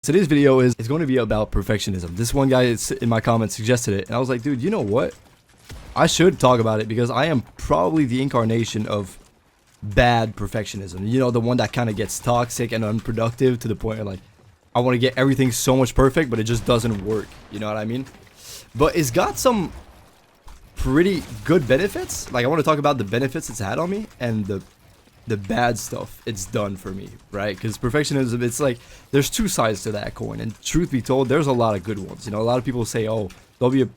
Today's video is going to be about perfectionism. This one guy in my comments suggested it, and I was like, dude, you know what? I should talk about it because I am probably the incarnation of bad perfectionism. You know, the one that kind of gets toxic and unproductive to the point where, like, I want to get everything so much perfect, but it just doesn't work. You know what I mean? But it's got some pretty good benefits. Like, I want to talk about the benefits it's had on me and the bad stuff it's done for me, right? Because perfectionism, it's like there's two sides to that coin, and truth be told, there's a lot of good ones. You know, a lot of people say, oh, don't be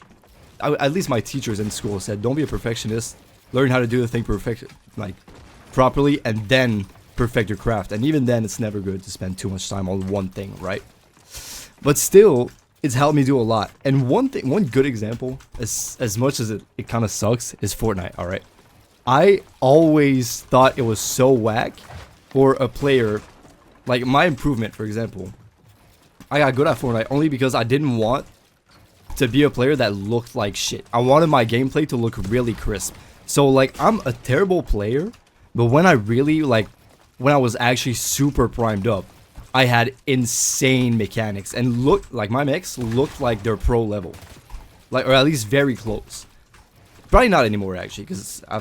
at least my teachers in school said, don't be a perfectionist, learn how to do the thing properly, and then perfect your craft. And even then, it's never good to spend too much time on one thing, right? But still, it's helped me do a lot. And one good example, as much as it kind of sucks, is Fortnite. All right, I always thought it was so whack for a player, like my improvement, for example. I got good at Fortnite only because I didn't want to be a player that looked like shit. I wanted my gameplay to look really crisp. So, like, I'm a terrible player, but when I was actually super primed up, I had insane mechanics and looked like my mechs looked like they're pro level, like, or at least very close. Probably not anymore, actually, because I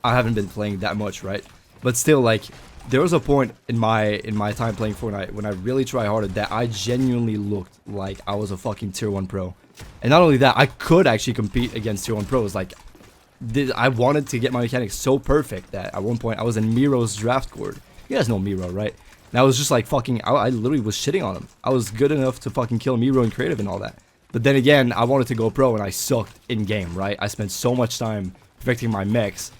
haven't been playing that much, right? But still, like, there was a point in my time playing Fortnite when I really tried harder that I genuinely looked like I was a fucking tier 1 pro. And not only that, I could actually compete against tier 1 pros. Like, I wanted to get my mechanics so perfect that at one point I was in Miro's draft board. You guys know Miro, right? And I was just like fucking, I literally was shitting on him. I was good enough to fucking kill Miro in creative and all that. But then again, I wanted to go pro and I sucked in game, right? I spent so much time perfecting my mechs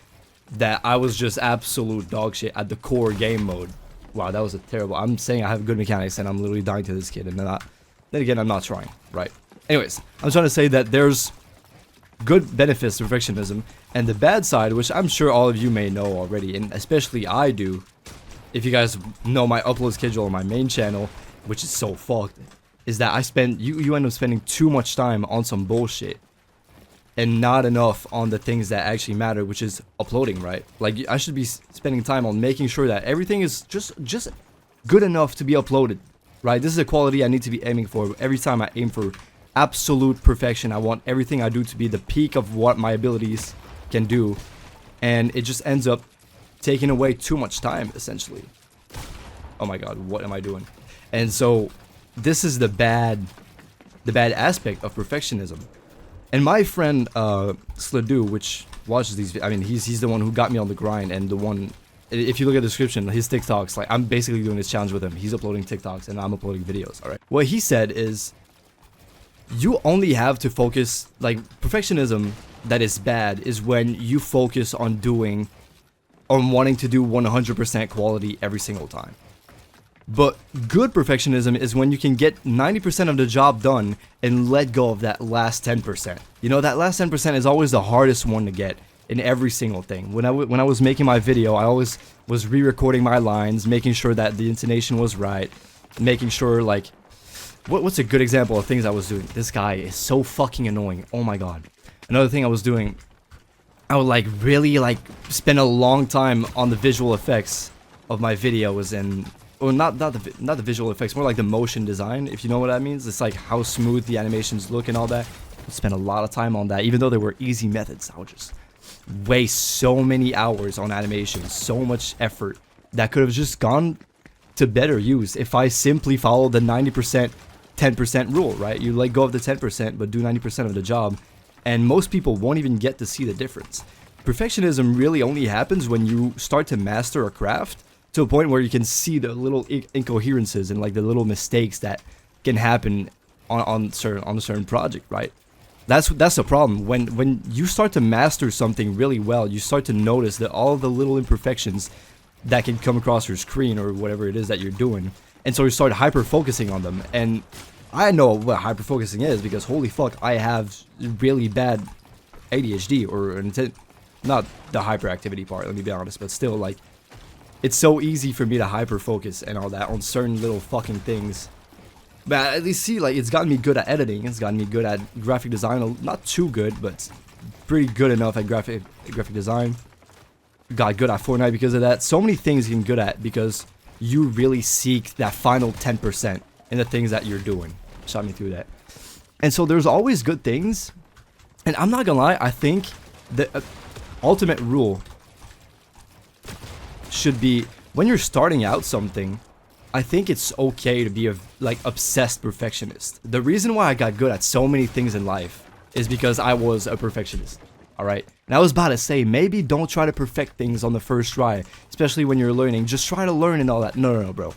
that I was just absolute dog shit at the core game mode. Wow, that was a terrible. I'm saying I have good mechanics and I'm literally dying to this kid, and then again, I'm not trying, right? Anyways, I'm trying to say that there's good benefits to perfectionism, and the bad side, which I'm sure all of you may know already, and especially I do, if you guys know my upload schedule on my main channel, which is so fucked, is that you end up spending too much time on some bullshit and not enough on the things that actually matter, which is uploading, right? Like, I should be spending time on making sure that everything is just good enough to be uploaded, right? This is the quality I need to be aiming for. Every time I aim for absolute perfection, I want everything I do to be the peak of what my abilities can do, and it just ends up taking away too much time, essentially. Oh my god, what am I doing? And so this is the bad aspect of perfectionism. And my friend SlaDouX, which watches these, I mean, he's the one who got me on the grind, and the one, if you look at the description, his TikToks, like, I'm basically doing this challenge with him. He's uploading TikToks and I'm uploading videos. All right, what he said is, you only have to focus, like, perfectionism that is bad is when you focus on wanting to do 100% quality every single time. But good perfectionism is when you can get 90% of the job done and let go of that last 10%. You know, that last 10% is always the hardest one to get in every single thing. When I was making my video, I always was re-recording my lines, making sure that the intonation was right, making sure, like, what's a good example of things I was doing? This guy is so fucking annoying. Oh my god. Another thing I was doing, I would, like, really, like, spend a long time on the visual effects of my videos, and or not the visual effects, more like the motion design, if you know what that means. It's like how smooth the animations look and all that. I spent a lot of time on that, even though there were easy methods. I would just waste so many hours on animations, so much effort that could have just gone to better use if I simply followed the 90% 10% rule, right? You let go of the 10% but do 90% of the job, and most people won't even get to see the difference. Perfectionism really only happens when you start to master a craft to a point where you can see the little incoherences and, like, the little mistakes that can happen on a certain project, right? That's the problem. When you start to master something really well, you start to notice that all the little imperfections that can come across your screen or whatever it is that you're doing, and so you start hyper focusing on them. And I know what hyper focusing is because, holy fuck, I have really bad ADHD, or not the hyperactivity part, let me be honest, but still, like, it's so easy for me to hyper focus and all that on certain little fucking things. But at least, see, like, it's gotten me good at editing, it's gotten me good at graphic design, not too good, but pretty good enough at graphic design. Got good at Fortnite because of that. So many things you can get good at because you really seek that final 10%. in the things that you're doing. Shot me through that. And so there's always good things. And I'm not gonna lie, I think the ultimate rule should be when you're starting out something, I think it's okay to be a like obsessed perfectionist. The reason why I got good at so many things in life is because I was a perfectionist. Alright? And I was about to say, maybe don't try to perfect things on the first try, especially when you're learning. Just try to learn and all that. No, bro.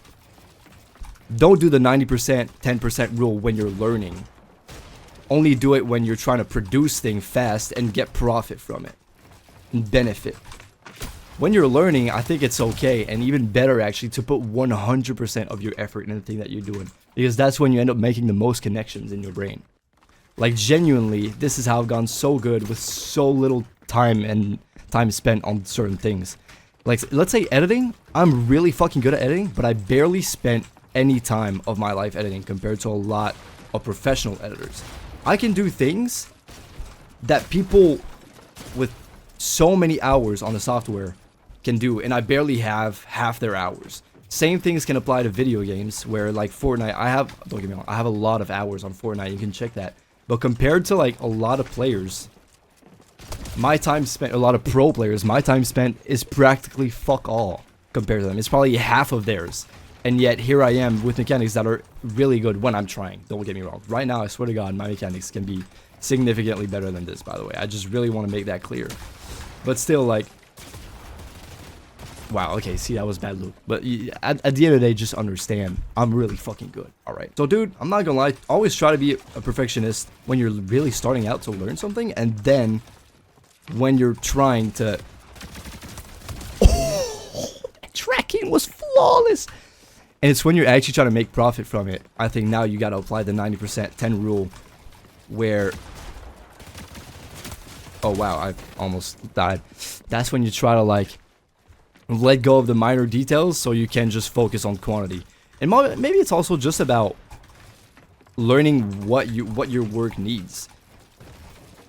Don't do the 90%, 10% rule when you're learning. Only do it when you're trying to produce things fast and get profit from it. And benefit. When you're learning, I think it's okay, and even better actually, to put 100% of your effort in the thing that you're doing. Because that's when you end up making the most connections in your brain. Like, genuinely, this is how I've gone so good with so little time and time spent on certain things. Like, let's say editing, I'm really fucking good at editing, but I barely spent any time of my life editing compared to a lot of professional editors. I can do things that people with so many hours on the software can do, and I barely have half their hours. Same things can apply to video games, where like Fortnite, don't get me wrong, I have a lot of hours on Fortnite, you can check that. But compared to like a lot of players, my time spent, a lot of pro players, my time spent is practically fuck all compared to them. It's probably half of theirs. And yet here I am with mechanics that are really good when I'm trying. Don't get me wrong. Right now, I swear to God, my mechanics can be significantly better than this, by the way. I just really want to make that clear. But still, like, wow, okay, see, that was bad loop. But at the end of the day, just understand, I'm really fucking good, alright? So, dude, I'm not gonna lie, always try to be a perfectionist when you're really starting out to learn something, and then when you're trying to... Oh, that tracking was flawless! And it's when you're actually trying to make profit from it, I think now you gotta apply the 90% 10 rule, where... Oh, wow, I almost died. That's when you try to, like, let go of the minor details so you can just focus on quantity. And maybe it's also just about learning what your work needs.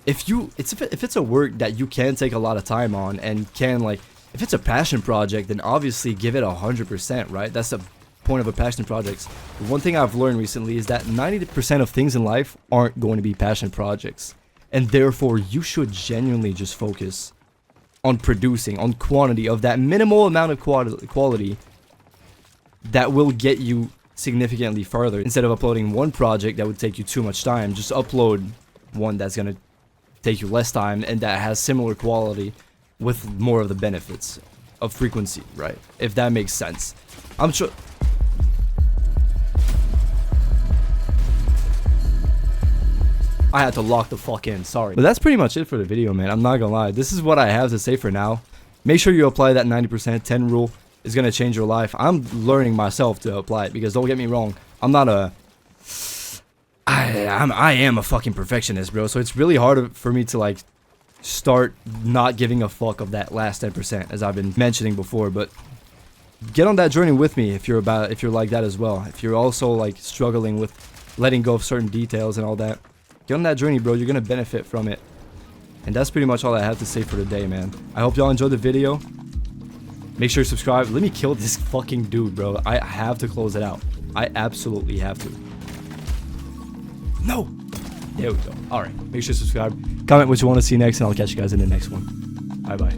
If it's a work that you can take a lot of time on and can, like, if it's a passion project, then obviously give it 100%, right? That's the point of a passion project. One thing I've learned recently is that 90% of things in life aren't going to be passion projects. And therefore, you should genuinely just focus on producing, on quantity of that minimal amount of quality that will get you significantly further. Instead of uploading one project that would take you too much time, just upload one that's going to take you less time and that has similar quality with more of the benefits of frequency, right? If that makes sense. I'm sure... I had to lock the fuck in, sorry. But that's pretty much it for the video, man. I'm not gonna lie. This is what I have to say for now. Make sure you apply that 90% 10 rule. It's gonna change your life. I'm learning myself to apply it, because don't get me wrong, I'm not a... I am a fucking perfectionist, bro. So it's really hard for me to, like, start not giving a fuck of that last 10%, as I've been mentioning before. But get on that journey with me if you're like that as well. If you're also, like, struggling with letting go of certain details and all that. Get on that journey, bro. You're gonna benefit from it. And that's pretty much all I have to say for today, man. I hope y'all enjoyed the video. Make sure to subscribe. Let me kill this fucking dude, bro. I have to close it out. I absolutely have to. No! There we go. Alright. Make sure to subscribe. Comment what you want to see next, and I'll catch you guys in the next one. Bye-bye.